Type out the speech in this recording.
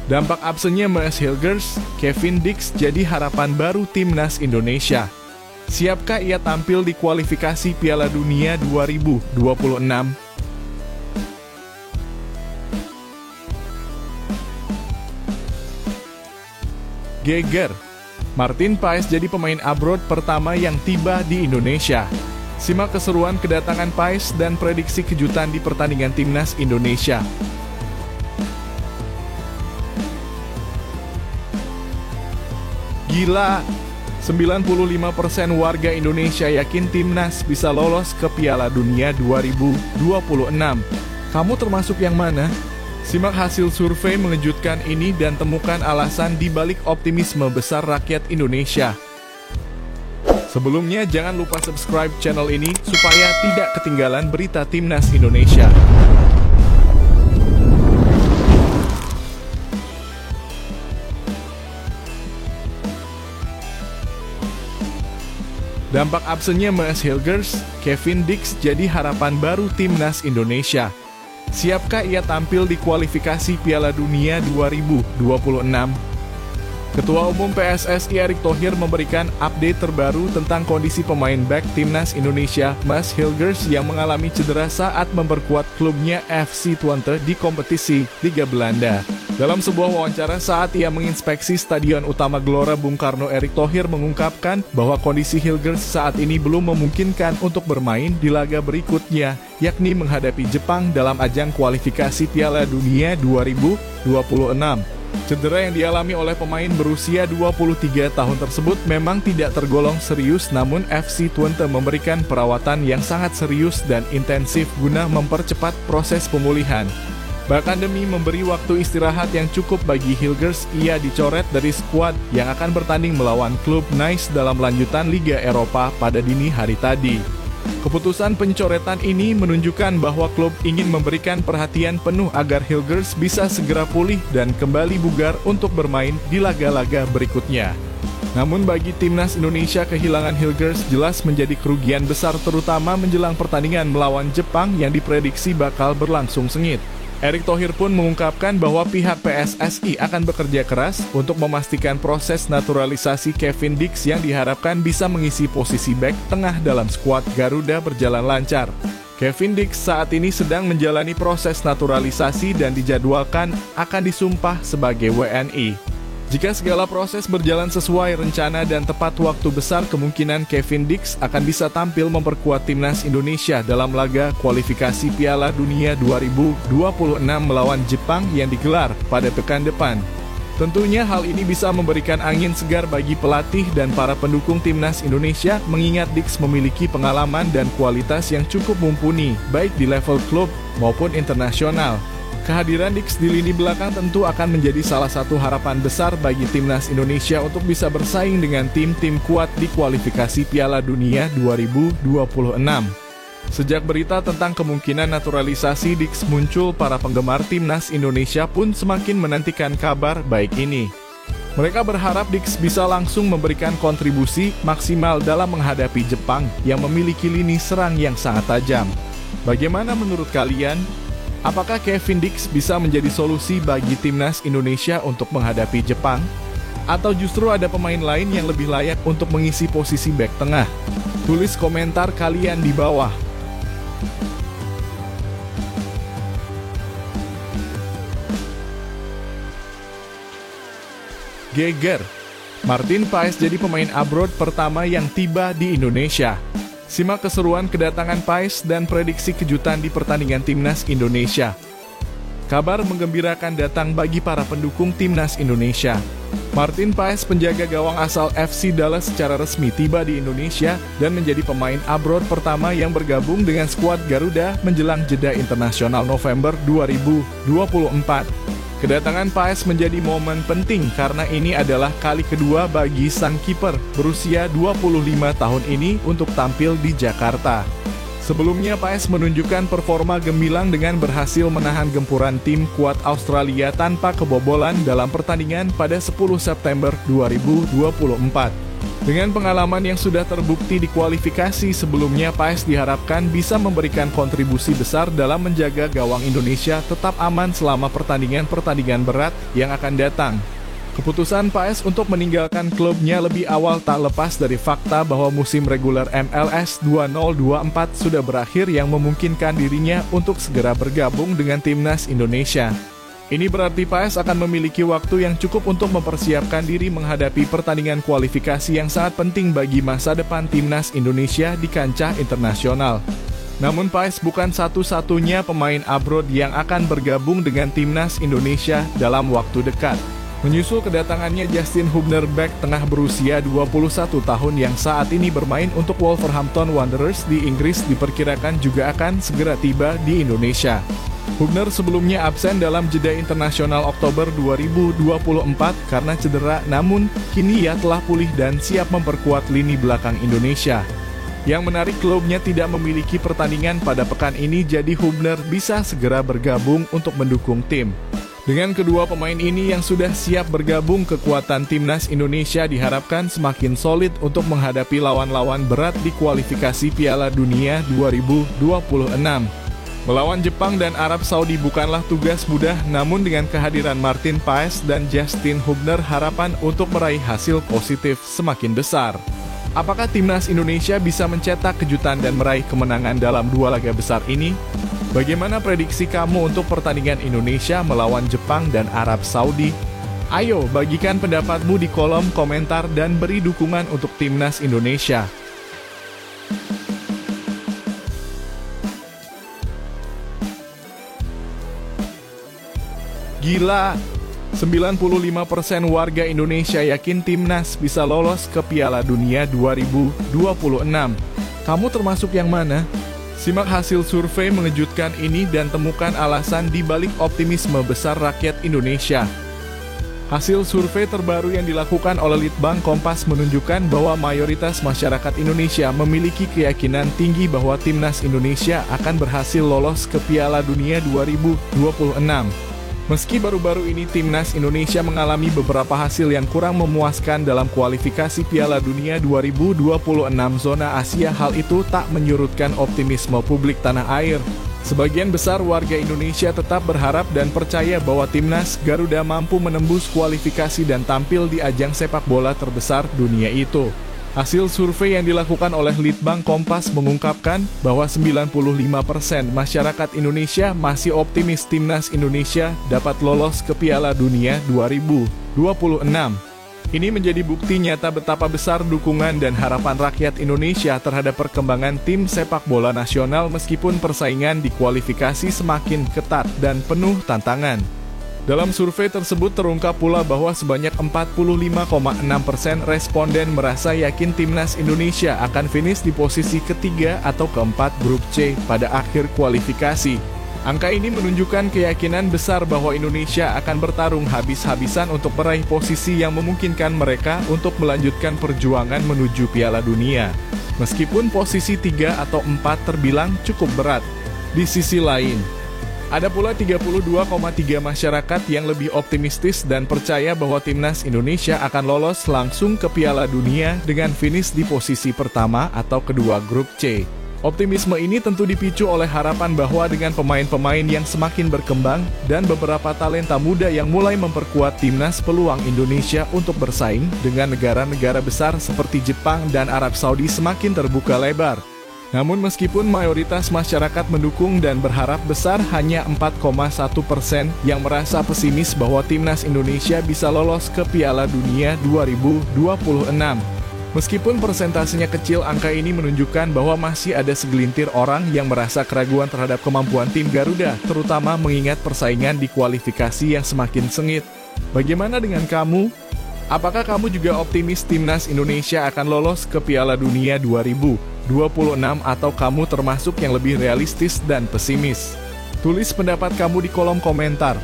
Dampak absennya Maes Hilgers, Kevin Dix jadi harapan baru timnas Indonesia. Siapkah ia tampil di kualifikasi Piala Dunia 2026? Geger, Martin Paes jadi pemain abroad pertama yang tiba di Indonesia. Simak keseruan kedatangan Paes dan prediksi kejutan di pertandingan timnas Indonesia. Gila, 95% warga Indonesia yakin timnas bisa lolos ke Piala Dunia 2026. Kamu termasuk yang mana? Simak hasil survei mengejutkan ini dan temukan alasan di balik optimisme besar rakyat Indonesia. Sebelumnya jangan lupa subscribe channel ini supaya tidak ketinggalan berita timnas Indonesia. Dampak absennya Maes Hilgers, Kevin Dix jadi harapan baru timnas Indonesia. Siapkah ia tampil di kualifikasi Piala Dunia 2026? Ketua Umum PSSI Erick Thohir memberikan update terbaru tentang kondisi pemain bek timnas Indonesia, Maes Hilgers, yang mengalami cedera saat memperkuat klubnya FC Twente di kompetisi Liga Belanda. Dalam sebuah wawancara saat ia menginspeksi Stadion Utama Gelora Bung Karno, Erick Thohir mengungkapkan bahwa kondisi Hilgers saat ini belum memungkinkan untuk bermain di laga berikutnya, yakni menghadapi Jepang dalam ajang kualifikasi Piala Dunia 2026. Cedera yang dialami oleh pemain berusia 23 tahun tersebut memang tidak tergolong serius, namun FC Twente memberikan perawatan yang sangat serius dan intensif guna mempercepat proses pemulihan. Bahkan demi memberi waktu istirahat yang cukup bagi Hilgers, ia dicoret dari skuad yang akan bertanding melawan klub Nice dalam lanjutan Liga Eropa pada dini hari tadi. Keputusan pencoretan ini menunjukkan bahwa klub ingin memberikan perhatian penuh agar Hilgers bisa segera pulih dan kembali bugar untuk bermain di laga-laga berikutnya. Namun bagi timnas Indonesia, kehilangan Hilgers jelas menjadi kerugian besar, terutama menjelang pertandingan melawan Jepang yang diprediksi bakal berlangsung sengit. Erick Thohir pun mengungkapkan bahwa pihak PSSI akan bekerja keras untuk memastikan proses naturalisasi Kevin Dix yang diharapkan bisa mengisi posisi bek tengah dalam skuad Garuda berjalan lancar. Kevin Dix saat ini sedang menjalani proses naturalisasi dan dijadwalkan akan disumpah sebagai WNI. Jika segala proses berjalan sesuai rencana dan tepat waktu, besar kemungkinan Kevin Dix akan bisa tampil memperkuat timnas Indonesia dalam laga kualifikasi Piala Dunia 2026 melawan Jepang yang digelar pada pekan depan. Tentunya hal ini bisa memberikan angin segar bagi pelatih dan para pendukung timnas Indonesia, mengingat Dix memiliki pengalaman dan kualitas yang cukup mumpuni, baik di level klub maupun internasional. Kehadiran Dix di lini belakang tentu akan menjadi salah satu harapan besar bagi timnas Indonesia untuk bisa bersaing dengan tim-tim kuat di kualifikasi Piala Dunia 2026. Sejak berita tentang kemungkinan naturalisasi Dix muncul, para penggemar timnas Indonesia pun semakin menantikan kabar baik ini. Mereka berharap Dix bisa langsung memberikan kontribusi maksimal dalam menghadapi Jepang yang memiliki lini serang yang sangat tajam. Bagaimana menurut kalian? Apakah Kevin Dix bisa menjadi solusi bagi timnas Indonesia untuk menghadapi Jepang? Atau justru ada pemain lain yang lebih layak untuk mengisi posisi bek tengah? Tulis komentar kalian di bawah. Geger, Martin Paes jadi pemain abroad pertama yang tiba di Indonesia. Simak keseruan kedatangan Paes dan prediksi kejutan di pertandingan timnas Indonesia. Kabar menggembirakan datang bagi para pendukung timnas Indonesia. Martin Paes, penjaga gawang asal FC Dallas, secara resmi tiba di Indonesia dan menjadi pemain abroad pertama yang bergabung dengan skuad Garuda menjelang jeda internasional November 2024. Kedatangan Paes menjadi momen penting karena ini adalah kali kedua bagi sang kiper berusia 25 tahun ini untuk tampil di Jakarta. Sebelumnya Paes menunjukkan performa gemilang dengan berhasil menahan gempuran tim kuat Australia tanpa kebobolan dalam pertandingan pada 10 September 2024. Dengan pengalaman yang sudah terbukti di kualifikasi sebelumnya, Paes diharapkan bisa memberikan kontribusi besar dalam menjaga gawang Indonesia tetap aman selama pertandingan-pertandingan berat yang akan datang. Keputusan Paes untuk meninggalkan klubnya lebih awal tak lepas dari fakta bahwa musim reguler MLS 2024 sudah berakhir yang memungkinkan dirinya untuk segera bergabung dengan timnas Indonesia. Ini berarti Paes akan memiliki waktu yang cukup untuk mempersiapkan diri menghadapi pertandingan kualifikasi yang sangat penting bagi masa depan timnas Indonesia di kancah internasional. Namun Paes bukan satu-satunya pemain abroad yang akan bergabung dengan timnas Indonesia dalam waktu dekat. Menyusul kedatangannya Justin Hubner, bek tengah berusia 21 tahun yang saat ini bermain untuk Wolverhampton Wanderers di Inggris diperkirakan juga akan segera tiba di Indonesia. Hubner sebelumnya absen dalam jeda internasional Oktober 2024 karena cedera, namun kini ia telah pulih dan siap memperkuat lini belakang Indonesia. Yang menarik, klubnya tidak memiliki pertandingan pada pekan ini, jadi Hubner bisa segera bergabung untuk mendukung tim. Dengan kedua pemain ini yang sudah siap bergabung, kekuatan timnas Indonesia diharapkan semakin solid untuk menghadapi lawan-lawan berat di kualifikasi Piala Dunia 2026. Melawan Jepang dan Arab Saudi bukanlah tugas mudah, namun dengan kehadiran Martin Paes dan Justin Hubner, harapan untuk meraih hasil positif semakin besar. Apakah timnas Indonesia bisa mencetak kejutan dan meraih kemenangan dalam dua laga besar ini? Bagaimana prediksi kamu untuk pertandingan Indonesia melawan Jepang dan Arab Saudi? Ayo bagikan pendapatmu di kolom komentar dan beri dukungan untuk timnas Indonesia. Gila, 95% warga Indonesia yakin timnas bisa lolos ke Piala Dunia 2026. Kamu termasuk yang mana? Simak hasil survei mengejutkan ini dan temukan alasan di balik optimisme besar rakyat Indonesia. Hasil survei terbaru yang dilakukan oleh Litbang Kompas menunjukkan bahwa mayoritas masyarakat Indonesia memiliki keyakinan tinggi bahwa timnas Indonesia akan berhasil lolos ke Piala Dunia 2026. Meski baru-baru ini timnas Indonesia mengalami beberapa hasil yang kurang memuaskan dalam kualifikasi Piala Dunia 2026 zona Asia, hal itu tak menyurutkan optimisme publik tanah air. Sebagian besar warga Indonesia tetap berharap dan percaya bahwa timnas Garuda mampu menembus kualifikasi dan tampil di ajang sepak bola terbesar dunia itu. Hasil survei yang dilakukan oleh Litbang Kompas mengungkapkan bahwa 95% masyarakat Indonesia masih optimis timnas Indonesia dapat lolos ke Piala Dunia 2026. Ini menjadi bukti nyata betapa besar dukungan dan harapan rakyat Indonesia terhadap perkembangan tim sepak bola nasional meskipun persaingan di kualifikasi semakin ketat dan penuh tantangan. Dalam survei tersebut terungkap pula bahwa sebanyak 45,6% responden merasa yakin timnas Indonesia akan finish di posisi ketiga atau keempat grup C pada akhir kualifikasi. Angka ini menunjukkan keyakinan besar bahwa Indonesia akan bertarung habis-habisan untuk meraih posisi yang memungkinkan mereka untuk melanjutkan perjuangan menuju Piala Dunia. Meskipun posisi 3 atau 4 terbilang cukup berat. Di sisi lain, ada pula 32,3% masyarakat yang lebih optimistis dan percaya bahwa timnas Indonesia akan lolos langsung ke Piala Dunia dengan finish di posisi pertama atau kedua grup C. Optimisme ini tentu dipicu oleh harapan bahwa dengan pemain-pemain yang semakin berkembang dan beberapa talenta muda yang mulai memperkuat timnas, peluang Indonesia untuk bersaing dengan negara-negara besar seperti Jepang dan Arab Saudi semakin terbuka lebar. Namun meskipun mayoritas masyarakat mendukung dan berharap besar, hanya 4,1% yang merasa pesimis bahwa timnas Indonesia bisa lolos ke Piala Dunia 2026. Meskipun persentasenya kecil, angka ini menunjukkan bahwa masih ada segelintir orang yang merasa keraguan terhadap kemampuan tim Garuda, terutama mengingat persaingan di kualifikasi yang semakin sengit. Bagaimana dengan kamu? Apakah kamu juga optimis timnas Indonesia akan lolos ke Piala Dunia 2026 atau kamu termasuk yang lebih realistis dan pesimis? Tulis pendapat kamu di kolom komentar.